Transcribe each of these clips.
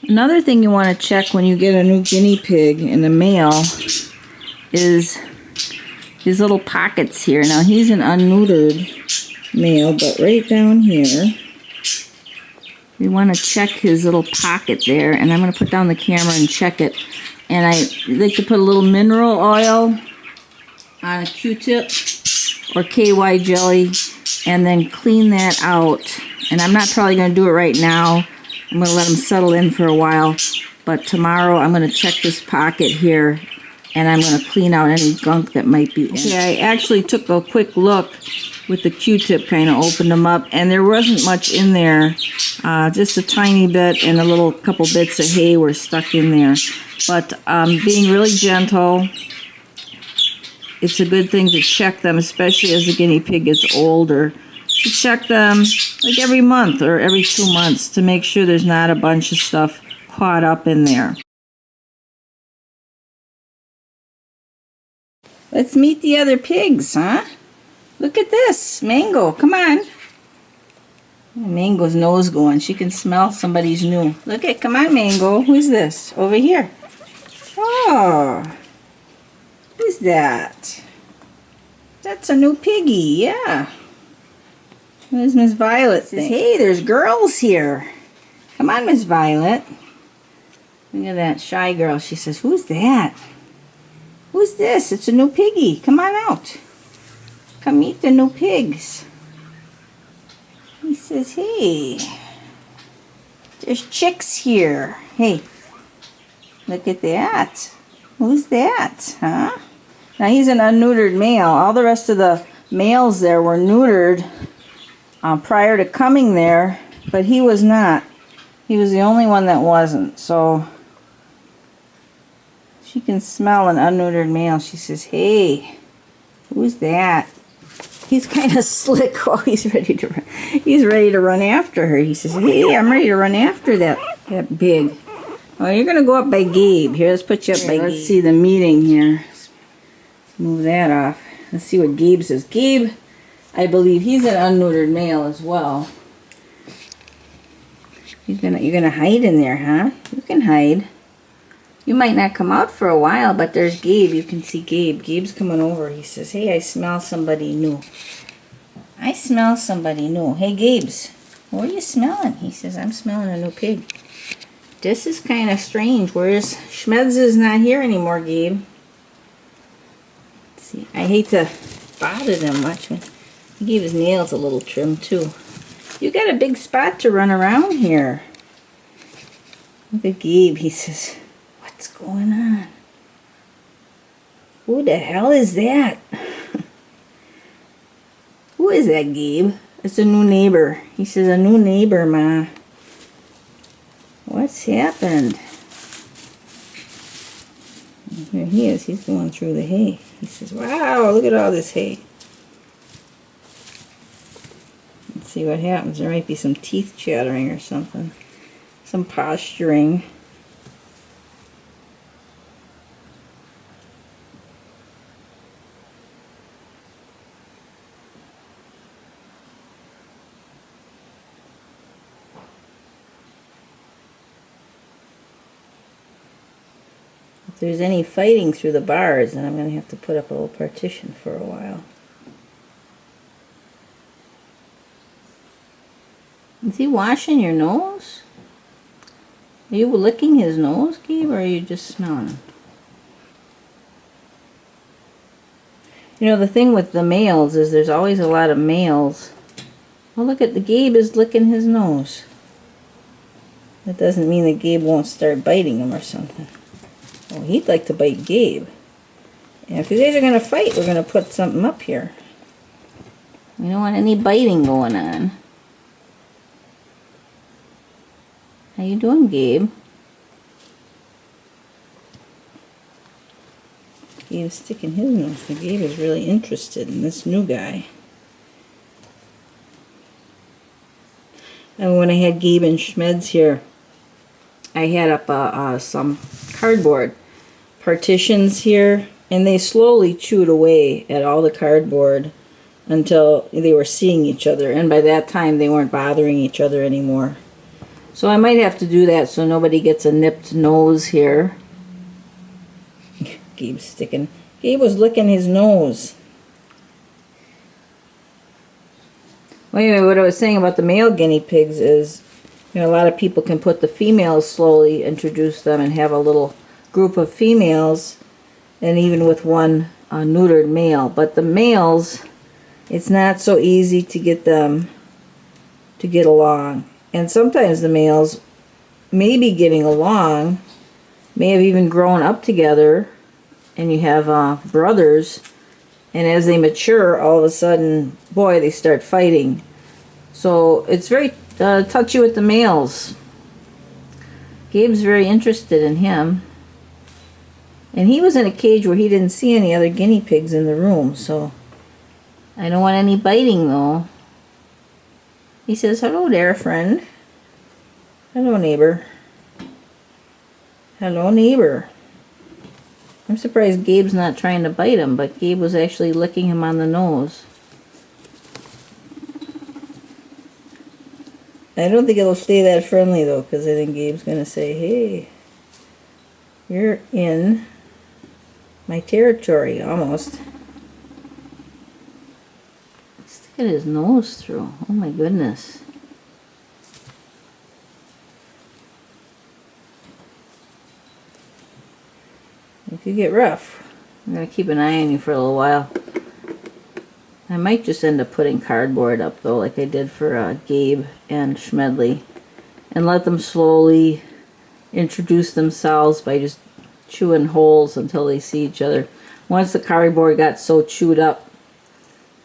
Another thing you want to check when you get a new guinea pig in the mail is his little pockets here. Now he's an unneutered male, but right down here, we want to check his little pocket there, and I'm going to put down the camera and check it. And I like to put a little mineral oil on a Q-tip or KY jelly and then clean that out. And I'm not probably going to do it right now. I'm going to let him settle in for a while. But tomorrow I'm going to check this pocket here and I'm going to clean out any gunk that might be in it. Okay, I actually took a quick look with the Q-tip, kind of opened them up, and there wasn't much in there. Just a tiny bit, and a couple bits of hay were stuck in there. But being really gentle, it's a good thing to check them, especially as the guinea pig gets older. To check them like every month or every 2 months to make sure there's not a bunch of stuff caught up in there. Let's meet the other pigs, huh? Look at this. Mango, come on. Mango's nose going. She can smell somebody's new. Look at, come on, Mango. Who's this? Over here. Oh. Who's that? That's a new piggy, yeah. Where's Miss Violet? Says, hey, there's girls here. Come on, Miss Violet. Look at that shy girl. She says, who's that? Who's this? It's a new piggy. Come on out. Come meet the new pigs. He says, hey, there's chicks here. Hey, look at that. Who's that, huh? Now he's an unneutered male. All the rest of the males there were neutered prior to coming there, but he was not. He was the only one that wasn't. So she can smell an unneutered male. She says, hey, who's that? He's kind of slick. Oh, he's ready to run. He's ready to run after her. He says, hey, I'm ready to run after that pig. Oh, you're going to go up by Gabe. Here, let's put you up by Gabe. Let's see the meeting here. Let's move that off. Let's see what Gabe says. Gabe, I believe he's an unneutered male as well. You're gonna hide in there, huh? You can hide. You might not come out for a while, but there's Gabe. You can see Gabe. Gabe's coming over. He says, hey, I smell somebody new. I smell somebody new. Hey, Gabe's, what are you smelling? He says, I'm smelling a new pig. This is kind of strange. Where's Schmeds is not here anymore, Gabe. Let's see, I hate to bother them much. He gave his nails a little trim, too. You got a big spot to run around here. Look at Gabe. He says, what's going on? Who the hell is that? Who is that, Gabe? It's a new neighbor. He says, a new neighbor, Ma. What's happened? Here he is. He's going through the hay. He says, wow, look at all this hay. Let's see what happens. There might be some teeth chattering or something. Some posturing. If there's any fighting through the bars, then I'm going to have to put up a little partition for a while. Is he washing your nose? Are you licking his nose, Gabe, or are you just smelling him? You know, the thing with the males is there's always a lot of males. Oh, look at the Gabe is licking his nose. That doesn't mean that Gabe won't start biting him or something. Oh, he'd like to bite Gabe. And if you guys are going to fight, we're going to put something up here. We don't want any biting going on. How you doing, Gabe? Gabe's sticking his nose. So Gabe is really interested in this new guy. And when I had Gabe and Schmeds here, I had up some cardboard partitions here, and they slowly chewed away at all the cardboard until they were seeing each other, and by that time they weren't bothering each other anymore. So I might have to do that so nobody gets a nipped nose here. Gabe's sticking. Gabe was licking his nose. Well, anyway, what I was saying about the male guinea pigs is, you know, a lot of people can put the females slowly, introduce them, and have a little group of females, and even with one neutered male. But the males, it's not so easy to get them to get along. And sometimes the males may be getting along, may have even grown up together, and you have brothers, and as they mature, all of a sudden, boy, they start fighting. So it's very touchy with the males. Gabe's very interested in him. And he was in a cage where he didn't see any other guinea pigs in the room, so I don't want any biting, though. He says, hello there, friend. Hello, neighbor. Hello, neighbor. I'm surprised Gabe's not trying to bite him, but Gabe was actually licking him on the nose. I don't think it'll stay that friendly, though, because I think Gabe's going to say, hey, you're in my territory, almost. Stick at his nose through. Oh, my goodness. If you get rough, I'm going to keep an eye on you for a little while. I might just end up putting cardboard up, though, like I did for Gabe and Schmedley, and let them slowly introduce themselves by just chewing holes until they see each other. Once the cardboard got so chewed up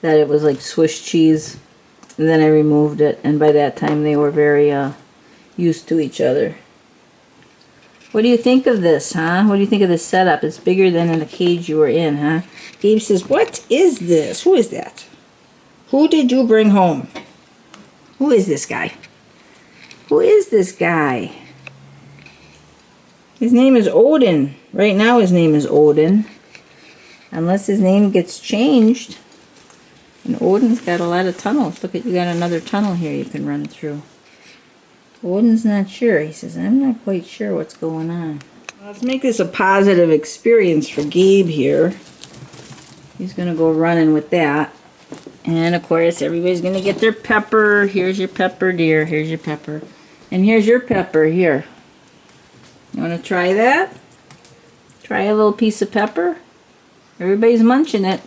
that it was like Swiss cheese, and then I removed it, and by that time they were very used to each other. What do you think of this, huh? What do you think of this setup? It's bigger than in the cage you were in, huh? Gabe says, what is this? Who is that? Who did you bring home? Who is this guy? Who is this guy? His name is Odin. Right now his name is Odin. Unless his name gets changed. And Odin's got a lot of tunnels. Look at, you got another tunnel here you can run through. Odin's not sure. He says, I'm not quite sure what's going on. Let's make this a positive experience for Gabe here. He's going to go running with that. And, of course, everybody's going to get their pepper. Here's your pepper, dear. Here's your pepper. And here's your pepper here. You want to try that? Try a little piece of pepper. Everybody's munching it.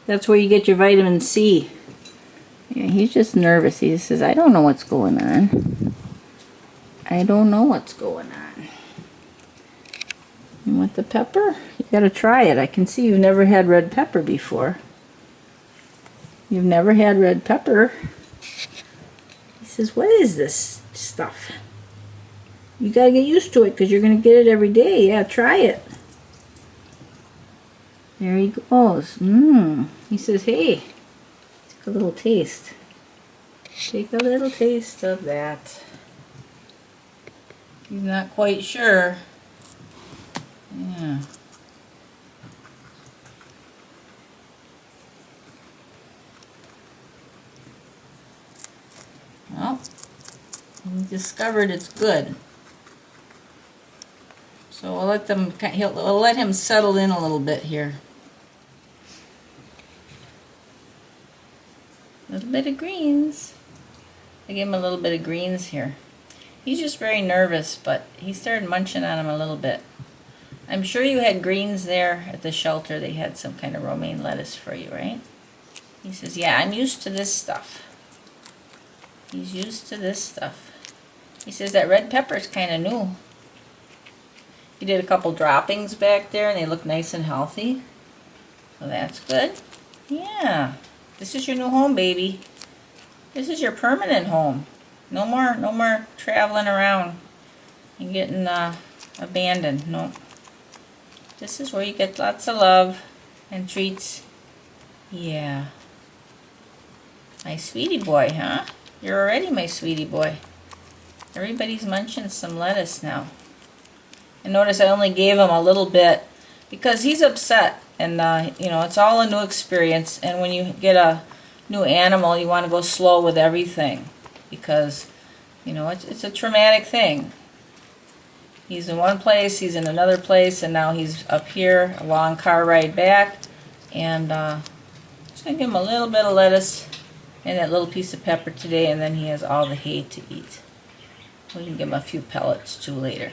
That's where you get your vitamin C. Yeah, he's just nervous. He says, I don't know what's going on. I don't know what's going on. You want the pepper? You gotta try it. I can see you've never had red pepper before. You've never had red pepper. He says, what is this stuff? You gotta get used to it because you're gonna get it every day. Yeah, try it. There he goes. He says, hey. Take a little taste. Take a little taste of that. He's not quite sure. Yeah. Well, we discovered it's good. So we'll let him settle in a little bit here. A little bit of greens. I gave him a little bit of greens here. He's just very nervous, but he started munching on him a little bit. I'm sure you had greens there at the shelter. They had some kind of romaine lettuce for you, right? He says, yeah, I'm used to this stuff. He's used to this stuff. He says that red pepper's kind of new. He did a couple droppings back there, and they look nice and healthy. So that's good. Yeah. This is your new home, baby. This is your permanent home. No more traveling around and getting abandoned. No. This is where you get lots of love and treats. Yeah. My sweetie boy, huh? You're already my sweetie boy. Everybody's munching some lettuce now. And notice I only gave him a little bit because he's upset. And, you know, it's all a new experience. And when you get a new animal, you want to go slow with everything. Because You know, it's a traumatic thing. He's in one place, he's in another place, and now he's up here, a long car ride back. And just going to give him a little bit of lettuce and that little piece of pepper today, and then he has all the hay to eat. We can give him a few pellets too later.